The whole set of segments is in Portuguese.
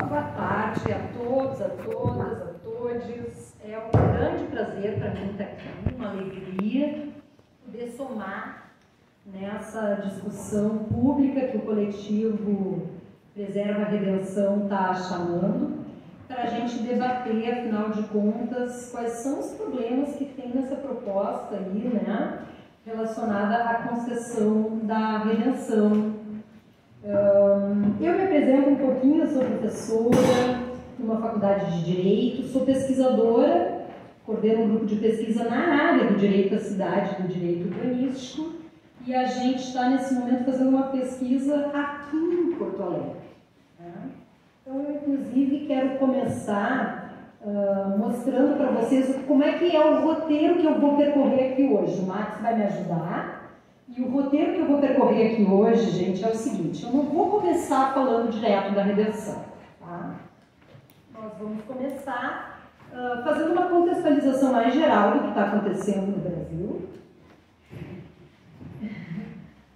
Boa tarde a todos, a todas, a todes. É um grande prazer para mim estar aqui, uma alegria poder somar nessa discussão pública que o coletivo Preserva a Redenção está chamando, para a gente debater, afinal de contas, quais são os problemas que tem nessa proposta aí, né, relacionada à concessão da redenção. Eu me apresento um pouquinho, eu sou professora numa faculdade de Direito, sou pesquisadora, coordeno um grupo de pesquisa na área do direito à cidade, do direito urbanístico, e a gente está nesse momento fazendo uma pesquisa aqui em Porto Alegre. Então, eu inclusive quero começar mostrando para vocês como é que é o roteiro que eu vou percorrer aqui hoje. O Max vai me ajudar. E o roteiro que eu vou percorrer aqui hoje, gente, é o seguinte: eu não vou começar falando direto da redenção, tá? Nós vamos começar fazendo uma contextualização mais geral do que está acontecendo no Brasil,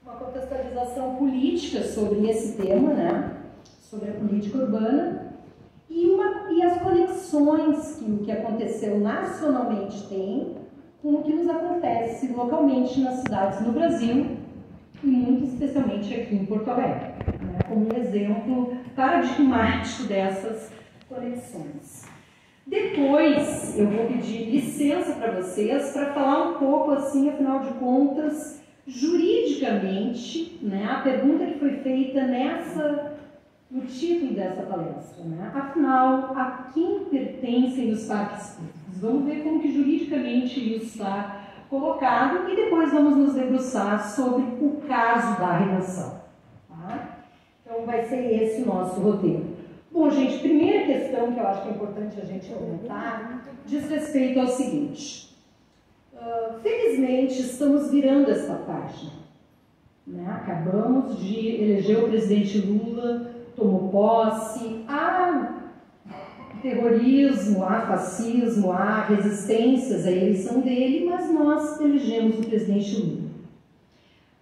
uma contextualização política sobre esse tema, né? Sobre a política urbana e as conexões que o que aconteceu nacionalmente tem com o que nos acontece localmente nas cidades no Brasil e muito especialmente aqui em Porto Alegre, né, como um exemplo paradigmático dessas conexões. Depois eu vou pedir licença para vocês para falar um pouco assim, afinal de contas, juridicamente, né, a pergunta que foi feita no título dessa palestra, né? Afinal, a quem pertencem os parques públicos? Vamos ver como que juridicamente isso está colocado e depois vamos nos debruçar sobre o caso da redenção. Tá? Então vai ser esse o nosso roteiro. Bom, gente, primeira questão que eu acho que é importante a gente comentar diz respeito ao seguinte. Felizmente estamos virando essa página. Né? Acabamos de eleger o presidente Lula, tomou posse, há terrorismo, há fascismo, há resistências à eleição dele, mas nós elegemos o presidente Lula.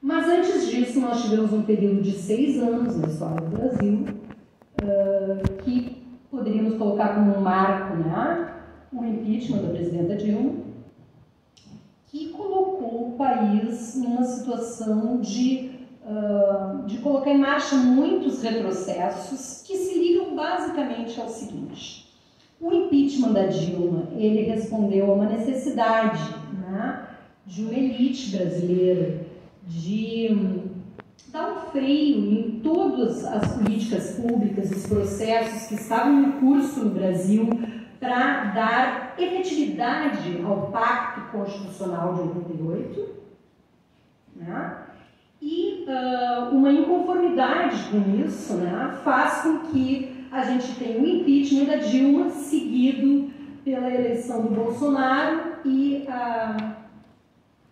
Mas antes disso, nós tivemos um período de 6 anos na história do Brasil, que poderíamos colocar como um marco, né? O impeachment da presidenta Dilma, que colocou o país numa situação de colocar em marcha muitos retrocessos que se ligam basicamente ao seguinte. O impeachment da Dilma, ele respondeu a uma necessidade, né, de uma elite brasileira de dar um freio em todas as políticas públicas, os processos que estavam em curso no Brasil para dar efetividade ao Pacto Constitucional de 88, né? E uma inconformidade com isso, né, faz com que a gente tenha o impeachment da Dilma seguido pela eleição do Bolsonaro e a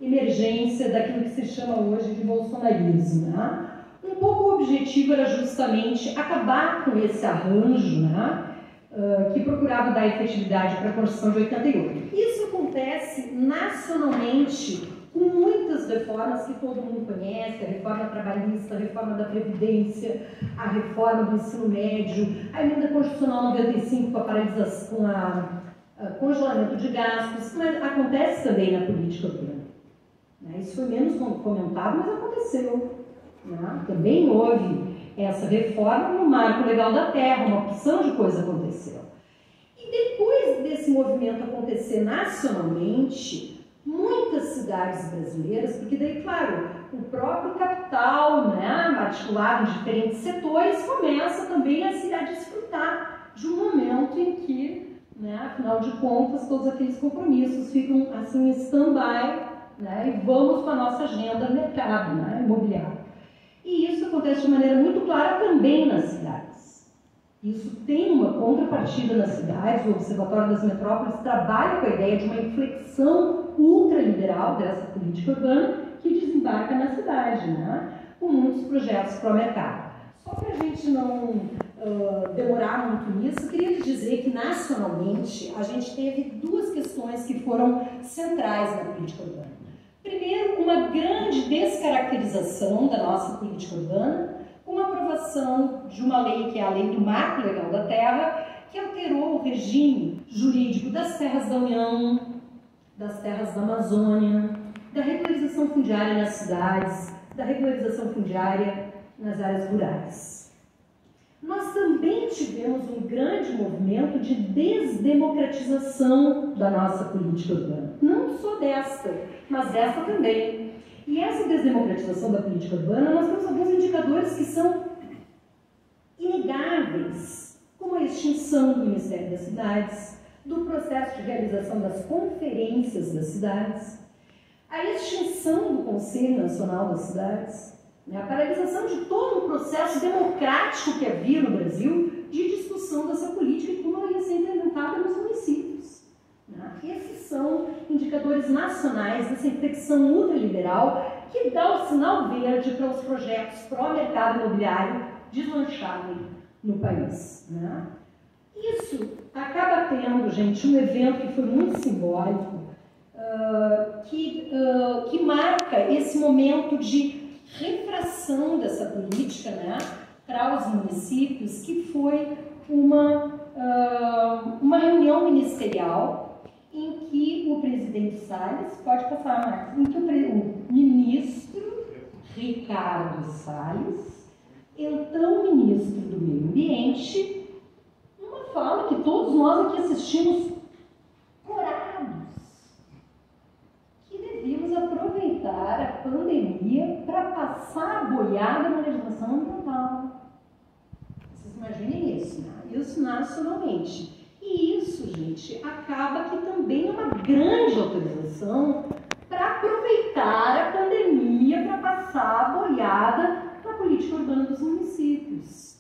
emergência daquilo que se chama hoje de bolsonarismo. Né? Um pouco o objetivo era justamente acabar com esse arranjo, né, que procurava dar efetividade para a Constituição de 88. Isso acontece nacionalmente com muitas reformas que todo mundo conhece, a reforma trabalhista, a reforma da Previdência, a reforma do ensino médio, a emenda constitucional 95 com a paralisação, com congelamento de gastos, mas acontece também na política urbana. Isso foi menos comentado, mas aconteceu. Né? Também houve essa reforma no marco legal da terra, uma opção de coisa aconteceu. E depois desse movimento acontecer nacionalmente, muitas cidades brasileiras, porque daí, claro, o próprio capital, né, articulado em diferentes setores, começa também a desfrutar de um momento em que, né, afinal de contas, todos aqueles compromissos ficam assim em stand-by, né, e vamos com a nossa agenda mercado, né, imobiliário. E isso acontece de maneira muito clara também nas cidades. Isso tem uma contrapartida nas cidades. O Observatório das Metrópoles trabalha com a ideia de uma inflexão ultraliberal dessa política urbana que desembarca na cidade, né? Com muitos projetos pró-mercado. Só para a gente não demorar muito nisso, eu queria dizer que nacionalmente a gente teve 2 questões que foram centrais na política urbana. Primeiro, uma grande descaracterização da nossa política urbana, uma aprovação de uma lei, que é a Lei do Marco Legal da Terra, que alterou o regime jurídico das terras da União, das terras da Amazônia, da regularização fundiária nas cidades, da regularização fundiária nas áreas rurais. Nós também tivemos um grande movimento de desdemocratização da nossa política urbana. Não só desta, mas desta também. E essa desdemocratização da política urbana, nós temos alguns indicadores que são inegáveis, como a extinção do Ministério das Cidades, do processo de realização das conferências das cidades, a extinção do Conselho Nacional das Cidades, a paralisação de todo o processo democrático que havia no Brasil de discussão dessa política e como ela ia ser implementada nos municípios. Esses são indicadores nacionais dessa inflexão ultraliberal que dá o sinal verde para os projetos pró-mercado imobiliário deslancharem no país. Isso acaba tendo, gente, um evento que foi muito simbólico, que marca esse momento de refração dessa política, para os municípios, que foi uma reunião ministerial em que o presidente Salles, pode passar, Marcos, em que o ministro Ricardo Salles, então ministro do Meio Ambiente, numa fala que todos nós aqui assistimos corados, que devíamos aproveitar a pandemia para passar a boiada na legislação ambiental. Vocês imaginem isso, Isso nacionalmente. E isso, gente, acaba que também é uma grande autorização para aproveitar a pandemia para passar a boiada na política urbana dos municípios.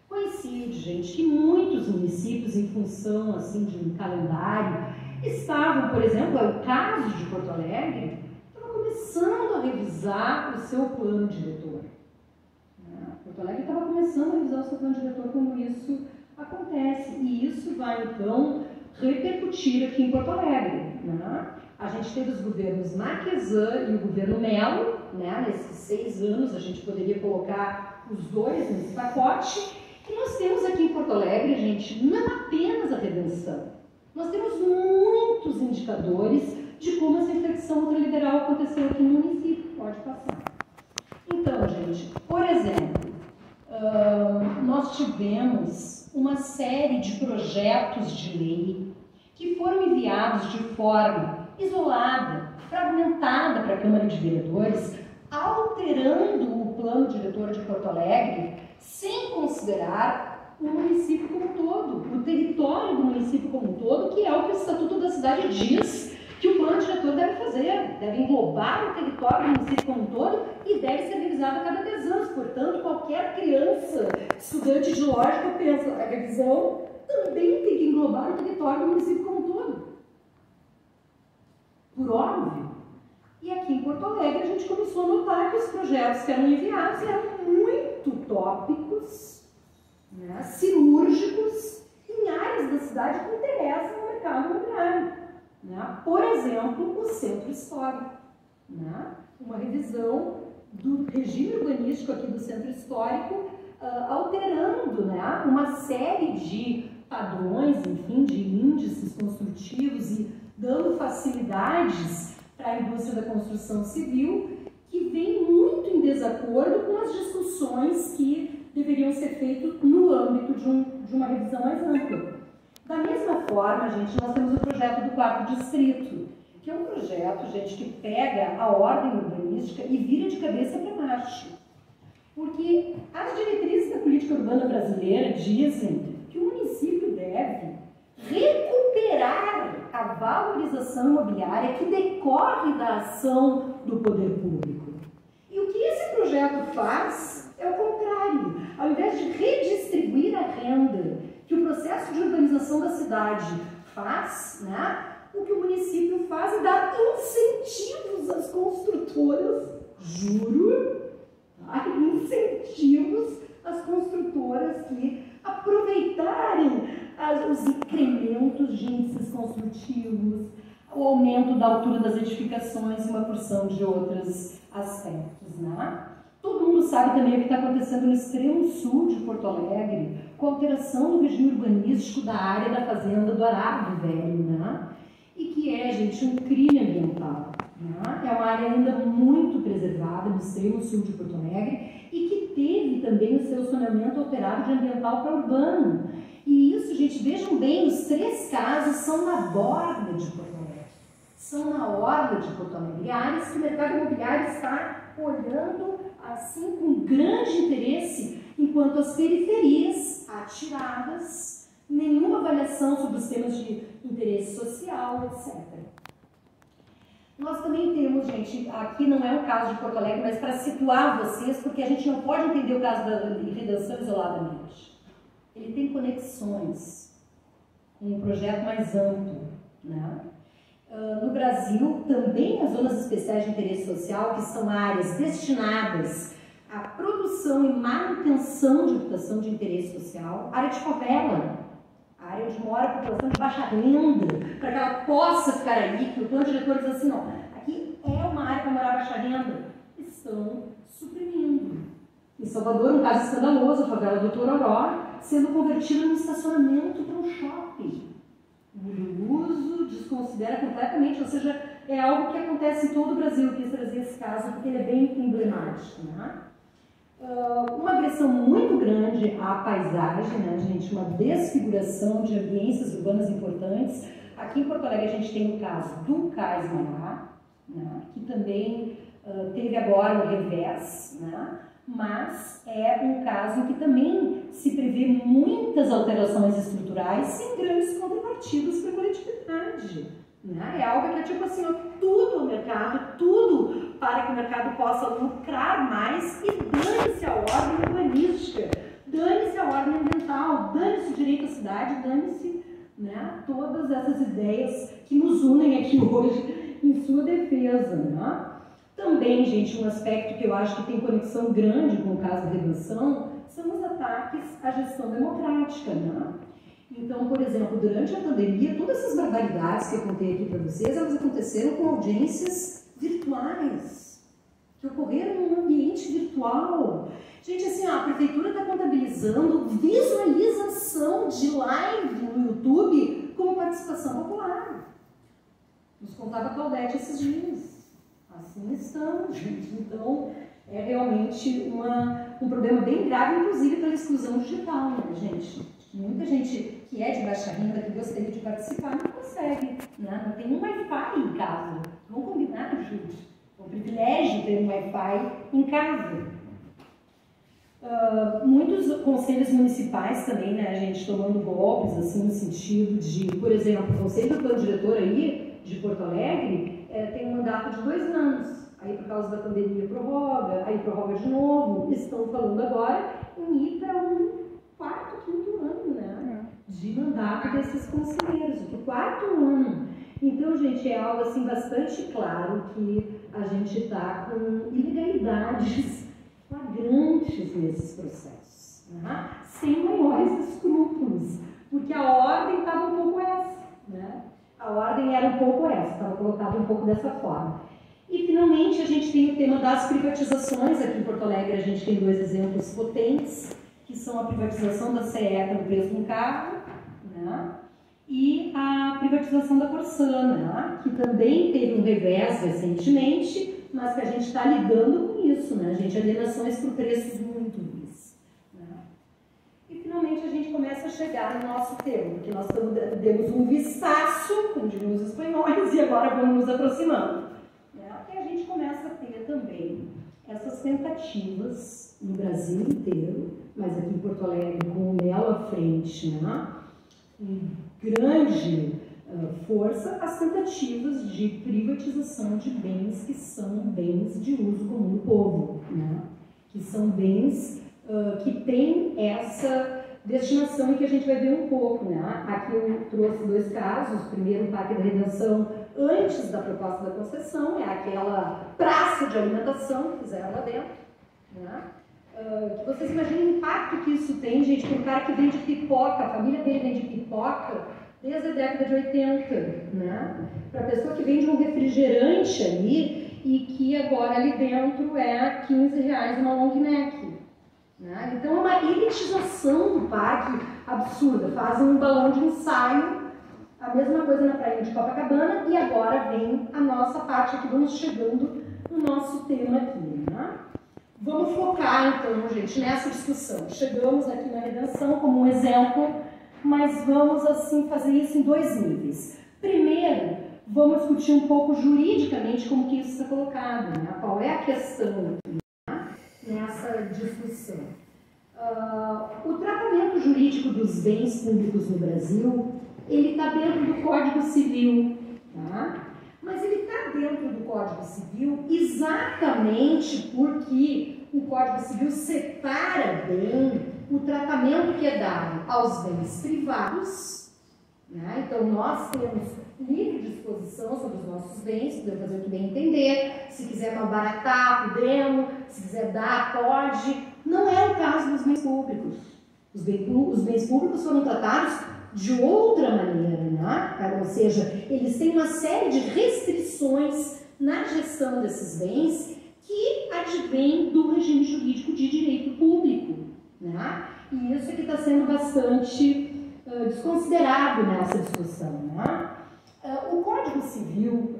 Coincide, gente, que muitos municípios, em função assim, de um calendário, estavam, por exemplo, é o caso de Porto Alegre, estava começando a revisar o seu plano diretor. Porto Alegre estava começando a revisar o seu plano diretor quando isso acontece. E isso vai, então, repercutir aqui em Porto Alegre. A gente teve os governos Marquesan e o governo Melo, nesses 6 anos a gente poderia colocar os dois nesse pacote. E nós temos aqui em Porto Alegre, gente, não apenas a redenção. Nós temos muitos indicadores de como essa inflexão ultraliberal aconteceu aqui no município. Pode passar. Então, gente, por exemplo, nós tivemos uma série de projetos de lei que foram enviados de forma isolada, fragmentada para a Câmara de Vereadores, alterando o plano diretor de Porto Alegre, sem considerar o município como um todo, o território do município como um todo, que é o que o Estatuto da Cidade diz que o plano diretor deve fazer, deve englobar o território do município como um todo e deve ser revisado a cada 10 anos. Portanto, qualquer criança, estudante de lógica, pensa, a revisão também tem que englobar o território do município como um todo. Por óbvio. E aqui em Porto Alegre a gente começou a notar que os projetos que eram enviados eram muito tópicos, cirúrgicos, em áreas da cidade que interessam no mercado imobiliário. Por exemplo, o centro histórico. Uma revisão do regime urbanístico aqui do centro histórico, alterando uma série de padrões, enfim, de índices construtivos e dando facilidades para a indústria da construção civil, que vem muito em desacordo com as discussões que deveriam ser feitas no âmbito de uma revisão mais ampla. Da mesma forma, gente, nós temos o projeto do 4º Distrito, que é um projeto, gente, que pega a ordem urbanística e vira de cabeça para baixo. Porque as diretrizes da política urbana brasileira dizem que o município deve recuperar a valorização imobiliária que decorre da ação do poder público. E o que esse projeto faz é o contrário. Ao invés de redistribuir a renda que o processo de urbanização da cidade faz, o que o município faz é dar incentivos às construtoras, juro, incentivos às construtoras que aproveitarem os incrementos de índices construtivos, o aumento da altura das edificações e uma porção de outros aspectos. Todo mundo sabe também o que está acontecendo no extremo sul de Porto Alegre, com a alteração do regime urbanístico da área da fazenda do Arado Velho, né? E que é, gente, um crime ambiental. Né? É uma área ainda muito preservada no extremo sul de Porto Alegre e que teve também o seu zoneamento alterado de ambiental para urbano. E isso, gente, vejam bem, os 3 casos são na borda de Porto Alegre. São na orla de Porto Alegre, áreas que o mercado imobiliário está olhando assim com grande interesse, enquanto as periferias atiradas, nenhuma avaliação sobre os temas de interesse social, etc. Nós também temos, gente, aqui não é o caso de Porto Alegre, mas para situar vocês, porque a gente não pode entender o caso da Redenção isoladamente. Ele tem conexões com um projeto mais amplo, né? No Brasil, também as zonas especiais de interesse social, que são áreas destinadas à produção e manutenção de habitação de interesse social, área de favela, área onde mora a população de baixa renda, para que ela possa ficar aí, que o plano diretor diz assim, não, aqui é uma área para morar baixa renda, estão suprimindo. Em Salvador, um caso escandaloso, a favela do Tororó, sendo convertida num estacionamento para um shopping. O uso desconsidera completamente, ou seja, é algo que acontece em todo o Brasil. Eu quis trazer esse caso porque ele é bem emblemático, né? Uma agressão muito grande à paisagem, né, gente? Uma desfiguração de ambiências urbanas importantes. Aqui em Porto Alegre a gente tem o caso do Cais Maiá, né, que também teve agora o revés, né? Mas é um caso em que também se prevê muitas alterações estruturais sem grandes contrapartidas para a coletividade. Né? É algo que é tipo assim, ó, tudo ao mercado, tudo para que o mercado possa lucrar mais e dane-se a ordem urbanística, dane-se a ordem ambiental, dane-se o direito à cidade, dane-se, né, todas essas ideias que nos unem aqui hoje em sua defesa. Né? Também, gente, um aspecto que eu acho que tem conexão grande com o caso da Redenção são os ataques à gestão democrática, né? Então, por exemplo, durante a pandemia, todas essas barbaridades que eu contei aqui para vocês, elas aconteceram com audiências virtuais, que ocorreram num ambiente virtual. Gente, assim, a prefeitura está contabilizando visualização de live no YouTube como participação popular. Nos contava a Claudete esses dias. Assim estamos, gente. Então, é realmente um problema bem grave, inclusive pela exclusão digital, né, gente? Muita gente que é de baixa renda, que gostaria de participar, não consegue, né? Não tem um Wi-Fi em casa. Vamos combinar, gente? É um privilégio ter um Wi-Fi em casa. Muitos conselhos municipais também, né, gente, tomando golpes, assim, no sentido de, por exemplo, o conselho do plano diretor aí, de Porto Alegre, tem um mandato de 2 anos. Aí, por causa da pandemia, prorroga, aí prorroga de novo. Estão falando agora em ir para um 4º, 5º ano, né, de mandato desses conselheiros, o 4º ano. Então, gente, é algo assim bastante claro que a gente está com ilegalidades flagrantes nesses processos, né? Sem maiores escrúpulos, porque a ordem estava um pouco essa, né? A ordem era um pouco essa, estava colocada um pouco dessa forma. E, finalmente, a gente tem o tema das privatizações. Aqui em Porto Alegre, a gente tem 2 exemplos potentes, que são a privatização da CE no preço de um carro, né? E a privatização da Corsã, né? Que também teve um revés recentemente, mas que a gente está lidando com isso, né? A gente alienações por preços muito ruins, né? E finalmente a gente começa a chegar no nosso tema, porque nós demos um vistaço, como diriam os espanhóis, e agora vamos nos aproximando, né? E a gente começa a ter também essas tentativas no Brasil inteiro, mas aqui em Porto Alegre com o Melo à frente, né? Com grande força, as tentativas de privatização de bens que são bens de uso comum do povo, né? Que são bens que têm essa destinação e que a gente vai ver um pouco, né? Aqui eu trouxe 2 casos. Primeiro, o Parque da Redenção, antes da proposta da concessão, é aquela praça de alimentação que fizeram lá dentro, né? Que vocês imaginem o impacto que isso tem, gente, para um cara que vende pipoca, a família dele vende pipoca desde a década de 80, né? Para a pessoa que vende um refrigerante ali, e que agora ali dentro é R$15 uma long neck. Né? Então é uma elitização do parque absurda. Fazem um balão de ensaio, a mesma coisa na praia de Copacabana, e agora vem a nossa parte aqui, vamos chegando no nosso tema aqui. Né? Vamos focar então, gente, nessa discussão. Chegamos aqui na redenção como um exemplo, mas vamos assim fazer isso em dois níveis. Primeiro, vamos discutir um pouco juridicamente como que isso está colocado, né? Qual é a questão aqui, né? Nessa discussão. O tratamento jurídico dos bens públicos no Brasil, ele está dentro do Código Civil, tá? Mas ele está dentro do Código Civil exatamente porque o Código Civil separa bem o tratamento que é dado aos bens privados, né? Então nós temos livre disposição sobre os nossos bens, podemos fazer o que bem entender, se quiser malbaratar, podemos, se quiser dar, pode. Não é o caso dos bens públicos. Os bens públicos foram tratados de outra maneira, né? Ou seja, eles têm uma série de restrições na gestão desses bens que advém do regime jurídico de direito público, né? E isso aqui está sendo bastante desconsiderado nessa discussão, né? O Código Civil,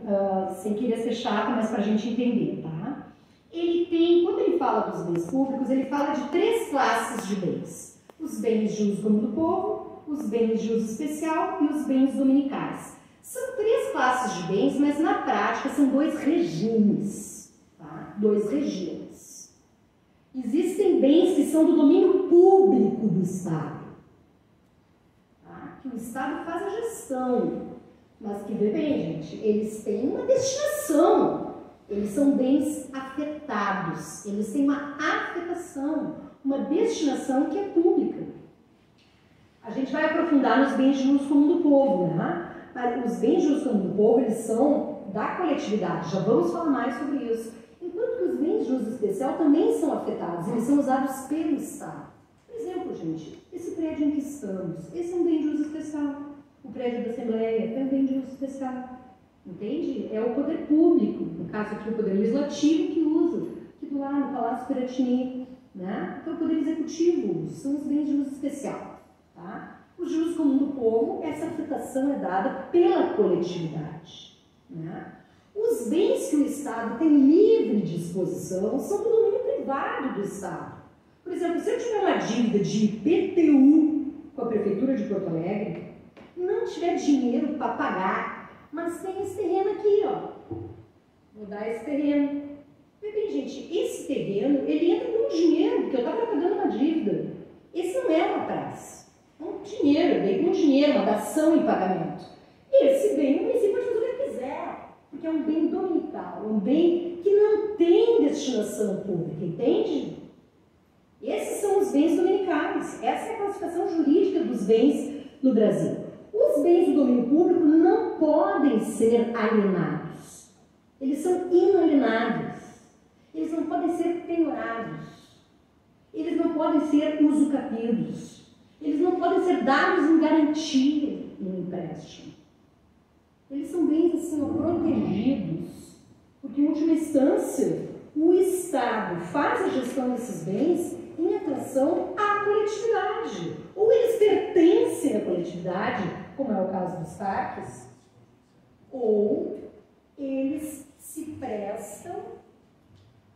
sem querer ser chato, mas para a gente entender, tá? Ele tem, quando ele fala dos bens públicos, ele fala de três classes de bens: os bens de uso comum do povo, os bens de uso especial e os bens dominicais. São três classes de bens, mas na prática são dois regimes, tá? Dois regimes. Existem bens que são do domínio público do Estado, tá? Que o Estado faz a gestão, mas que, vê bem, gente, eles têm uma destinação, eles são bens afetados, eles têm uma afetação, uma destinação que é pública. A gente vai aprofundar nos bens de uso comum do povo, né? Os bens de uso comum do povo, eles são da coletividade, já vamos falar mais sobre isso. Enquanto que os bens de uso especial também são afetados, eles são usados pelo Estado. Por exemplo, gente, esse prédio em que estamos, esse é um bem de uso especial. O prédio da Assembleia é um bem de uso especial. Entende? É o poder público, no caso aqui o poder legislativo, que usa. Aqui do lado, no Palácio Piratini, né? Então o poder executivo são os bens de uso especial. Tá? Os de uso comum do povo, essa afetação é dada pela coletividade. Né? Os bens que o Estado tem livre disposição são do domínio privado do Estado. Por exemplo, se eu tiver uma dívida de IPTU com a Prefeitura de Porto Alegre, não tiver dinheiro para pagar, mas tem esse terreno aqui, ó. Vou dar esse terreno. Bem, gente, esse terreno, ele entra com dinheiro, porque eu estava pagando uma dívida. Esse não é uma praça. É um dinheiro, eu dei com dinheiro, uma dação em pagamento. Esse bem, o município pode fazer o que quiser, porque é um bem dominical, um bem que não tem destinação pública, entende? Esses são os bens dominicais. Essa é a classificação jurídica dos bens no Brasil. Os bens do domínio público não podem ser alienados. Eles são inalienáveis. Eles não podem ser penhorados. Eles não podem ser usucapidos. Eles não podem ser dados em garantia em empréstimo. Eles são bens assim, protegidos, porque em última instância o Estado faz a gestão desses bens em atenção à coletividade. Ou eles pertencem à coletividade, como é o caso dos parques, ou eles se prestam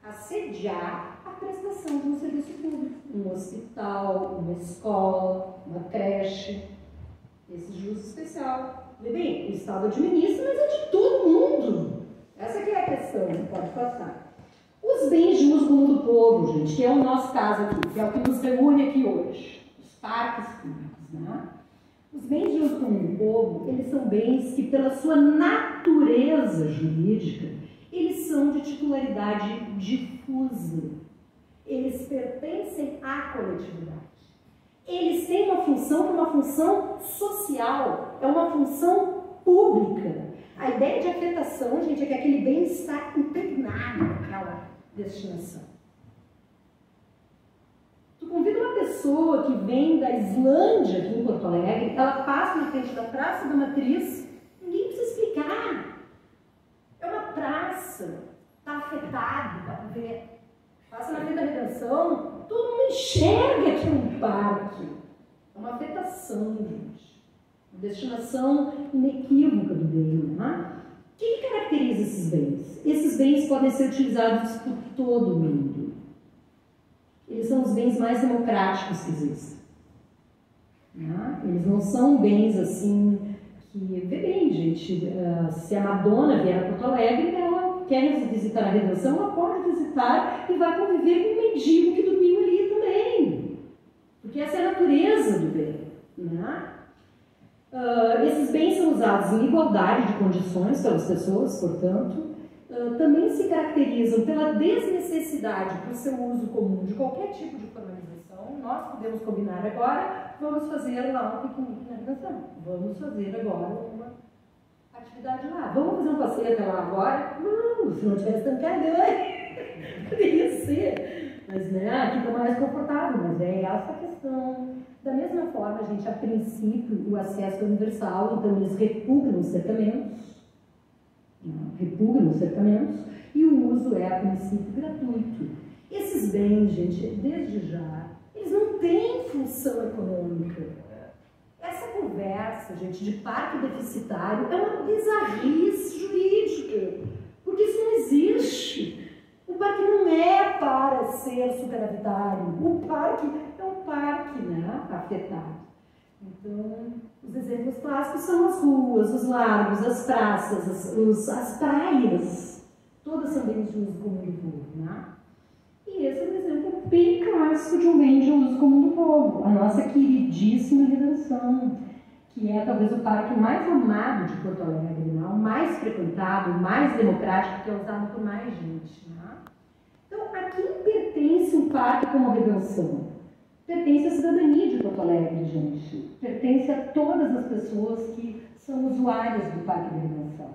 a sediar a prestação de um serviço público. Um hospital, uma escola, uma creche, esse de uso especial. Vê bem, o Estado administra, mas é de todo mundo. Essa aqui é a questão, pode passar. Os bens de uso comum do povo, gente, que é o nosso caso aqui, que é o que nos reúne aqui hoje, os parques públicos, né? Os bens de uso comum do povo, eles são bens que, pela sua natureza jurídica, eles são de titularidade difusa. Eles pertencem à coletividade. Eles têm uma função que é uma função social, é uma função pública. A ideia de afetação, gente, é que aquele bem está impregnado naquela destinação. Tu convida uma pessoa que vem da Islândia, aqui em Porto Alegre, ela passa na frente da Praça da Matriz, ninguém precisa explicar. É uma praça está afetado, dá para ver. Passa na frente da Redenção, todo mundo enxerga que é um parque. É uma afetação, gente. Uma destinação inequívoca do bem, né? O que caracteriza esses bens? Esses bens podem ser utilizados por todo mundo. Eles são os bens mais democráticos que existem. Né? Eles não são bens assim que... Vê bem, gente, se a Madonna vier a Porto Alegre, ela quer visitar a Redenção, ela pode visitar e vai conviver com um mendigo que dormiu ali também. Porque essa é a natureza do bem. Né? Esses bens são usados em igualdade de condições pelas pessoas, portanto, também se caracterizam pela desnecessidade para o seu uso comum de qualquer tipo de formalização. Nós podemos combinar agora, vamos fazer lá um piquenique na Redenção, vamos fazer agora uma atividade lá, vamos fazer um passeio até lá agora? Não, se não tivesse tanto carganho, poderia ser, mas né, aqui está mais confortável, mas é essa a questão. Da mesma forma, gente, a princípio, o acesso é universal, então eles repugnam os cercamentos, e o uso é, a princípio, gratuito. Esses bens, gente, desde já, eles não têm função econômica. Essa conversa, gente, de parque deficitário é uma bizarrice jurídica, porque isso não existe. O parque não é para ser superavitário, o parque é um parque, né, afetado. Então, os exemplos clássicos são as ruas, os lagos, as praças, as praias, todas são bens de uso comum do povo, né? E esse é um exemplo bem clássico de um bem de uso comum do povo, a nossa queridíssima Redenção, que é talvez o parque mais amado de Porto Alegre, né? O mais frequentado, o mais democrático, que é usado por mais gente, né? Então, a quem pertence um parque como a Redenção? Pertence à cidadania de Porto Alegre, gente. Pertence a todas as pessoas que são usuárias do Parque da Redenção.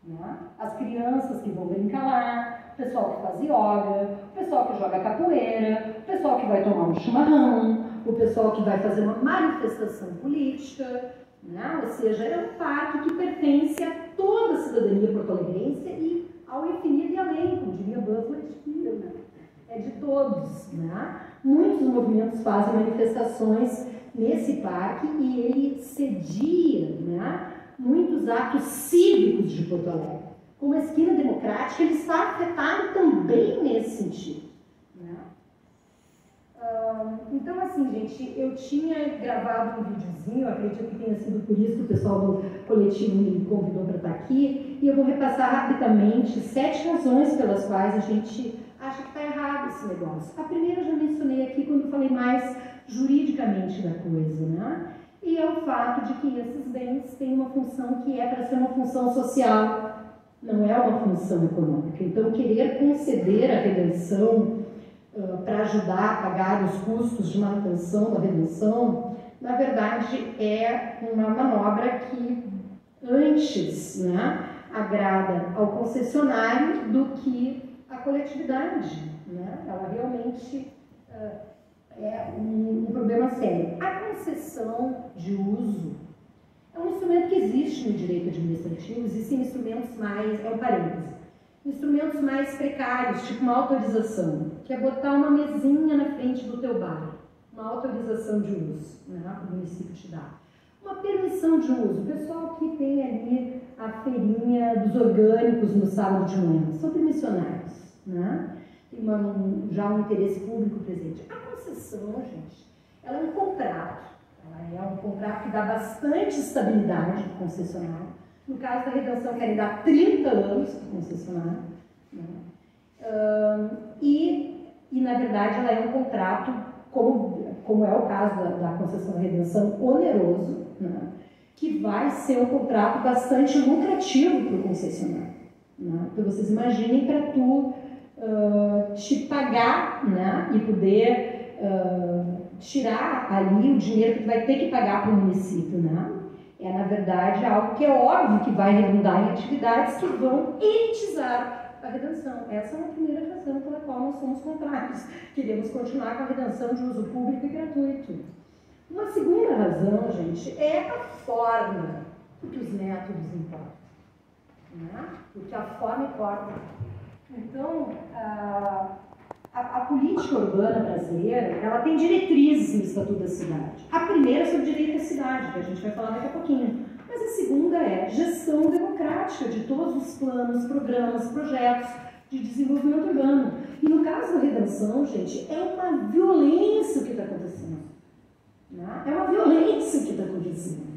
Né? As crianças que vão brincar lá, o pessoal que faz yoga, o pessoal que joga capoeira, o pessoal que vai tomar um chimarrão, o pessoal que vai fazer uma manifestação política. Né? Ou seja, é um parque que pertence a toda a cidadania porto-alegrense e ao infinito e além, como diria Buzz Lightyear, né? É de todos, né? Muitos movimentos fazem manifestações nesse parque e ele cedia, né, muitos atos cívicos de Porto Alegre. Como a esquina democrática, ele está afetado também nesse sentido. Né? Então, assim, gente, eu tinha gravado um videozinho, acredito que tenha sido por isso que o pessoal do coletivo me convidou para estar aqui, e eu vou repassar rapidamente 7 razões pelas quais a gente acha que está errado esse negócio. A primeira eu já mencionei aqui quando falei mais juridicamente da coisa, né? E é o fato de que esses bens têm uma função que é para ser uma função social, não é uma função econômica. Então, querer conceder a redenção para ajudar a pagar os custos de manutenção da redenção, na verdade, é uma manobra que antes, né, agrada ao concessionário do que a coletividade, né? Ela realmente é um problema sério. A concessão de uso é um instrumento que existe no direito administrativo, existem instrumentos mais, é um parêntese, instrumentos mais precários, tipo uma autorização, que é botar uma mesinha na frente do teu bar, uma autorização de uso, né? O município te dá. Uma permissão de uso, o pessoal que tem ali a feirinha dos orgânicos no sábado de manhã, são permissionários, né? Tem já um interesse público presente. A concessão, gente, ela é um contrato, ela é um contrato que dá bastante estabilidade para o concessionário. No caso da Redenção, querem dar 30 anos para o concessionário, né? E, na verdade, ela é um contrato, como é o caso da concessão da Redenção, oneroso, né? Que vai ser um contrato bastante lucrativo para o concessionário. Né? Então, vocês imaginem para tu te pagar, né? E poder tirar ali o dinheiro que tu vai ter que pagar para o município. Né? É, na verdade, algo que é óbvio que vai redundar em atividades que vão elitizar a redenção. Essa é uma primeira razão pela qual nós somos contrários. Queremos continuar com a redenção de uso público e gratuito. Uma segunda razão, gente, é a forma, porque os métodos importam, né? Porque a forma importa. Então, a política urbana brasileira, ela tem diretrizes no Estatuto da Cidade. A primeira é sobre o direito à cidade, que a gente vai falar daqui a pouquinho. Mas a segunda é gestão democrática de todos os planos, programas, projetos de desenvolvimento urbano. E no caso da redenção, gente, é uma violência o que está acontecendo. Né? É uma violência o que está acontecendo.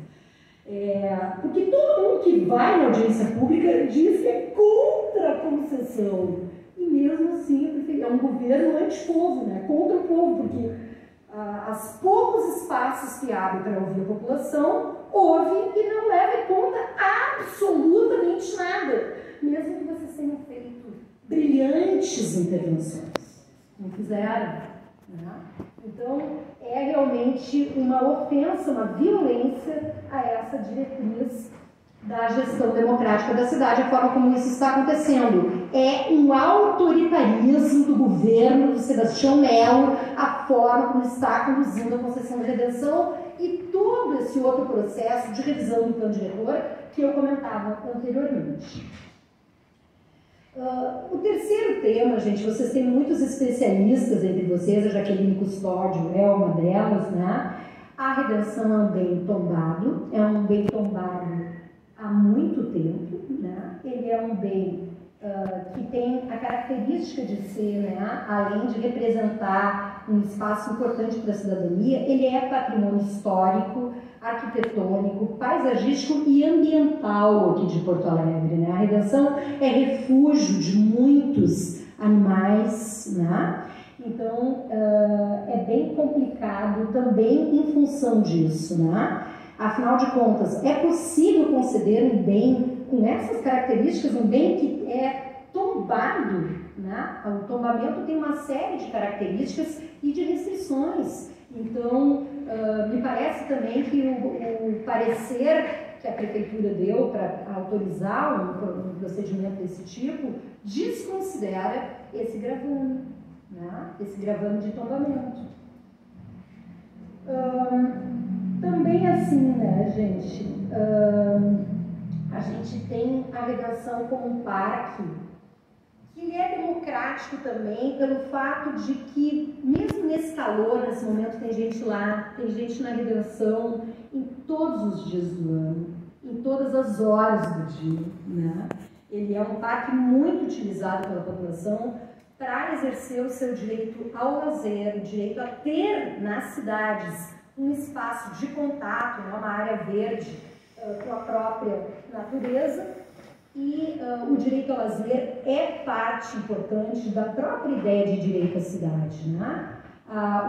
Porque todo mundo que vai na audiência pública diz que é contra a concessão. E mesmo assim, é um governo anti-povo, né? Contra o povo, porque os poucos espaços que abre para ouvir a população, ouve e não leva em conta absolutamente nada. Mesmo que vocês tenham feito brilhantes intervenções. Não fizeram. Né? Então, é realmente uma ofensa, uma violência a essa diretriz da gestão democrática da cidade, a forma como isso está acontecendo. É um autoritarismo do governo do Sebastião Melo, a forma como está conduzindo a concessão de redenção e todo esse outro processo de revisão do plano diretor que eu comentava anteriormente. O terceiro tema, gente, vocês têm muitos especialistas entre vocês, a Jaqueline Custódio é uma delas, né? A redenção é um bem tombado há muito tempo, né? Ele é um bem que tem a característica de ser, né, além de representar um espaço importante para a cidadania, ele é patrimônio histórico, arquitetônico, paisagístico e ambiental aqui de Porto Alegre. Né? A redenção é refúgio de muitos animais, né? Então é bem complicado também em função disso. Né? Afinal de contas, é possível conceder um bem com essas características, um bem que é tombado, né? O tombamento tem uma série de características e de restrições. Então, me parece também que o parecer que a prefeitura deu para autorizar um procedimento desse tipo desconsidera esse gravame, né? Esse gravame de tombamento. Também assim, né, gente? A gente tem a redação como um parque, que ele é democrático também pelo fato de que, mesmo nesse calor, nesse momento, tem gente lá, tem gente na redenção em todos os dias do ano, em todas as horas do dia. Né? Ele é um parque muito utilizado pela população para exercer o seu direito ao lazer, o direito a ter nas cidades um espaço de contato, né, uma área verde com a própria natureza, e o direito ao lazer é parte importante da própria ideia de direito à cidade. Né?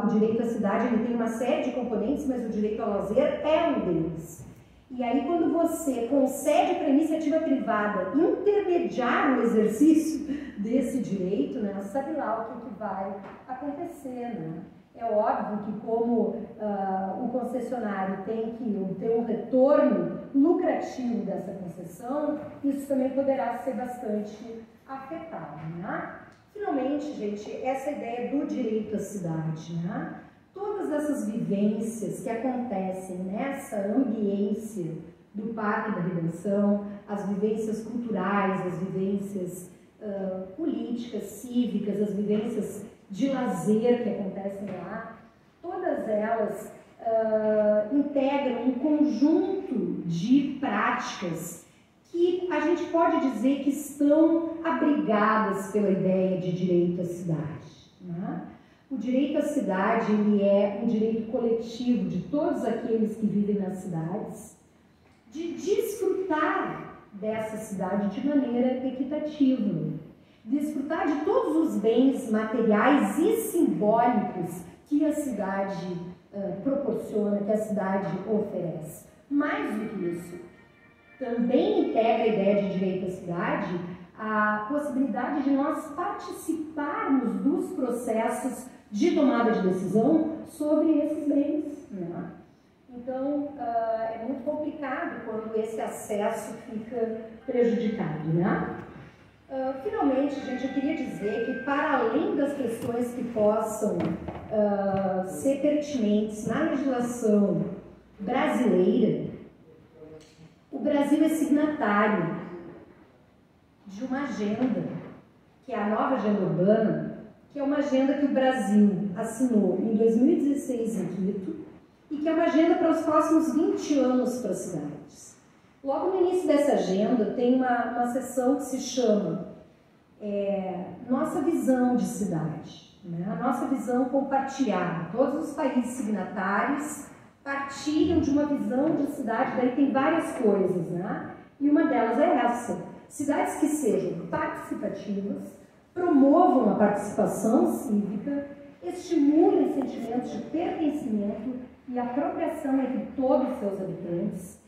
O direito à cidade ele tem uma série de componentes, mas o direito ao lazer é um deles. E aí, quando você concede para a iniciativa privada intermediar o exercício desse direito, né, sabe lá o que vai acontecer. Né? É óbvio que como o concessionário tem que ter um retorno lucrativo dessa concessão, isso também poderá ser bastante afetado. Né? Finalmente, gente, essa ideia do direito à cidade. Né? Todas essas vivências que acontecem nessa ambiência do Parque da Redenção, as vivências culturais, as vivências políticas, cívicas, as vivências de lazer que acontecem lá, todas elas integram um conjunto de práticas que a gente pode dizer que estão abrigadas pela ideia de direito à cidade. Né? O direito à cidade ele é um direito coletivo de todos aqueles que vivem nas cidades, de desfrutar dessa cidade de maneira equitativa, desfrutar de todos os bens materiais e simbólicos que a cidade proporciona, que a cidade oferece. Mais do que isso, também integra a ideia de direito à cidade a possibilidade de nós participarmos dos processos de tomada de decisão sobre esses bens. Né? Então, é muito complicado quando esse acesso fica prejudicado. Né? Finalmente, gente, eu queria dizer que, para além das questões que possam ser pertinentes na legislação brasileira, o Brasil é signatário de uma agenda que é a nova agenda urbana, que é uma agenda que o Brasil assinou em 2016 em Quito e que é uma agenda para os próximos 20 anos para as cidades. Logo no início dessa agenda tem uma seção que se chama Nossa Visão de Cidade, né? A nossa visão compartilhada. Todos os países signatários partilham de uma visão de cidade, daí tem várias coisas, né? E uma delas é essa: cidades que sejam participativas, promovam a participação cívica, estimulem sentimentos de pertencimento e apropriação entre todos os seus habitantes,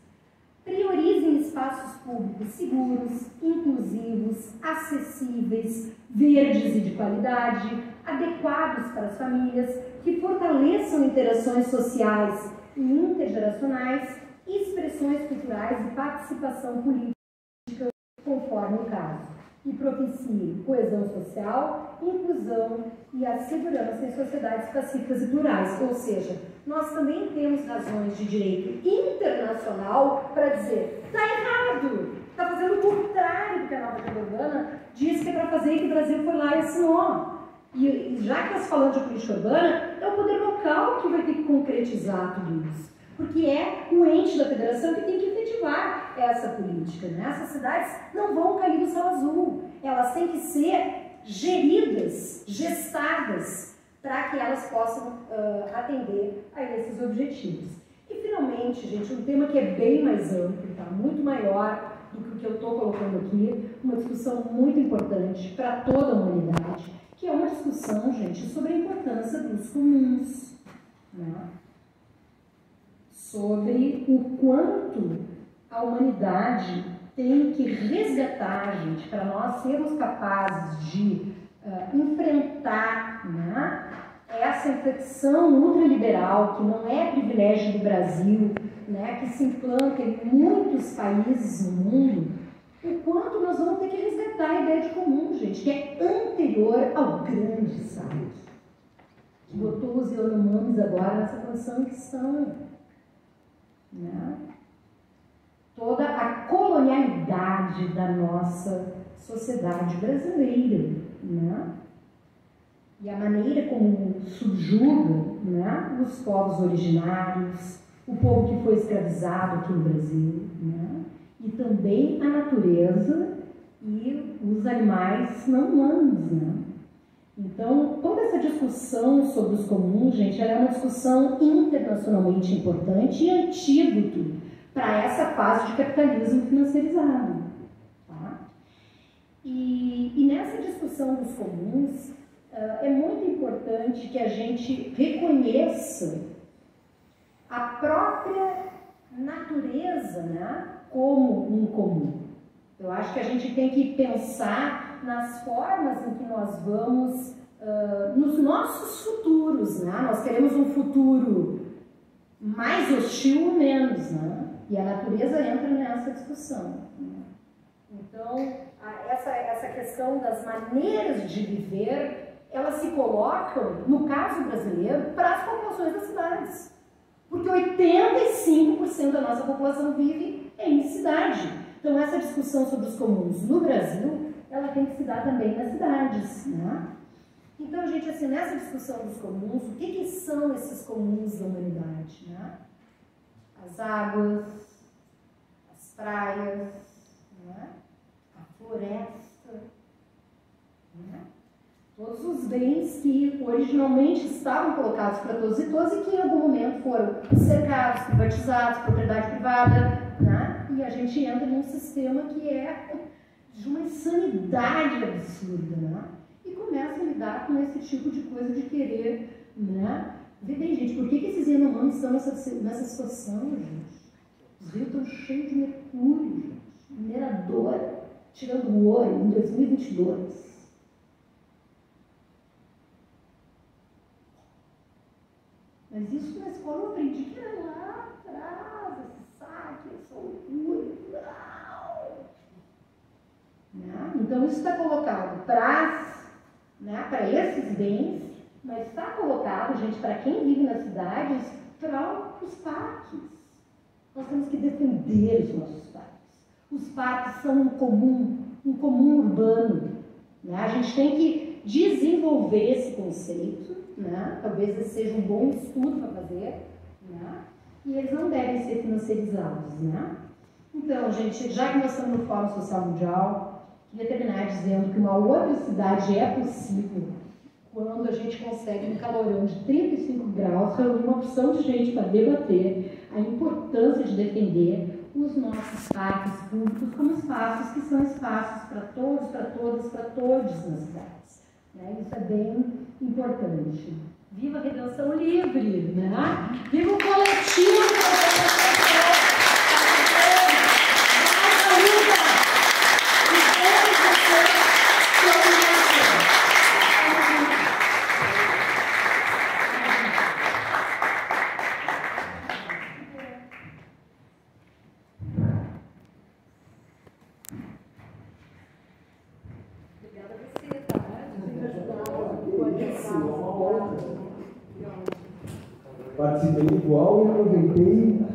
priorizem espaços públicos seguros, inclusivos, acessíveis, verdes e de qualidade, adequados para as famílias, que fortaleçam interações sociais e intergeracionais, expressões culturais e participação política, conforme o caso, e propiciem coesão social, inclusão e a segurança em sociedades pacíficas e plurais. Ou seja, nós também temos razões de direito internacional para dizer: está errado, está fazendo o contrário do que a nova agenda urbana diz que é para fazer e que o Brasil foi lá e assinou. E já que nós falamos de política urbana, é o poder local que vai ter que concretizar tudo isso, porque é o ente da federação que tem que efetivar essa política, né? Essas cidades não vão cair do céu azul, elas têm que ser geridas, gestadas, para que elas possam atender a esses objetivos. E finalmente, gente, um tema que é bem mais amplo, tá? Muito maior do que o que eu estou colocando aqui, uma discussão muito importante para toda a humanidade, que é uma discussão, gente, sobre a importância dos comuns, né? Sobre o quanto a humanidade tem que resgatar, gente, para nós sermos capazes de enfrentar, né, essa infecção ultraliberal, que não é privilégio do Brasil, né, que se implanta em muitos países no mundo, o quanto nós vamos ter que resgatar a ideia de comum, gente, que é anterior ao grande saque, que botou os Yanomamis agora nessa condição que estão, né? Toda a colonialidade da nossa sociedade brasileira, né? E a maneira como subjuga, né, os povos originários, o povo que foi escravizado aqui no Brasil, né? E também a natureza e os animais não humanos, né? Então, toda essa discussão sobre os comuns, gente, ela é uma discussão internacionalmente importante e antídoto para essa fase de capitalismo financeirizado. Tá? E nessa discussão dos comuns, é muito importante que a gente reconheça a própria natureza, né, como um comum. Eu acho que a gente tem que pensar nas formas em que nós vamos, nos nossos futuros, né? Nós queremos um futuro mais hostil ou menos, né? E a natureza entra nessa discussão, né? Então, essa questão das maneiras de viver, elas se colocam, no caso brasileiro, para as populações das cidades. Porque 85% da nossa população vive em cidade. Então, essa discussão sobre os comuns no Brasil, ela tem que se dar também nas cidades, né? Então, gente, assim, nessa discussão dos comuns, o que são esses comuns da humanidade, né? As águas, as praias, né? A floresta, né? Todos os bens que originalmente estavam colocados para todos e todas e que em algum momento foram cercados, privatizados, propriedade privada, né? E a gente entra num sistema que é de uma insanidade absurda, né? E começa a lidar com esse tipo de coisa de querer, né? Vê bem, gente, por que esses Yanomamis estão nessa situação, gente? Os rios estão cheios de mercúrio, gente. Minerador, tirando ouro em 2022. Mas isso na escola eu aprendi que era lá atrás, esse saque, essa loucura. Né? Então isso está colocado para, né, para esses bens, mas está colocado, gente, para quem vive nas cidades, para os parques. Nós temos que defender os nossos parques. Os parques são um comum urbano, Né? A gente tem que desenvolver esse conceito, né? Talvez esse seja um bom estudo para fazer, né? E eles não devem ser financiarizados, né? Então, gente, já que nós estamos no Fórum Social Mundial, queria terminar dizendo que uma outra cidade é possível quando a gente consegue um calorão de 35 graus reunir uma opção de gente para debater a importância de defender os nossos parques públicos como espaços que são espaços para todos, para todas, para todos nas cidades. Né? Isso é bem importante. Viva a Redenção Livre! Né? Viva o coletivo! Participei igual e aproveitei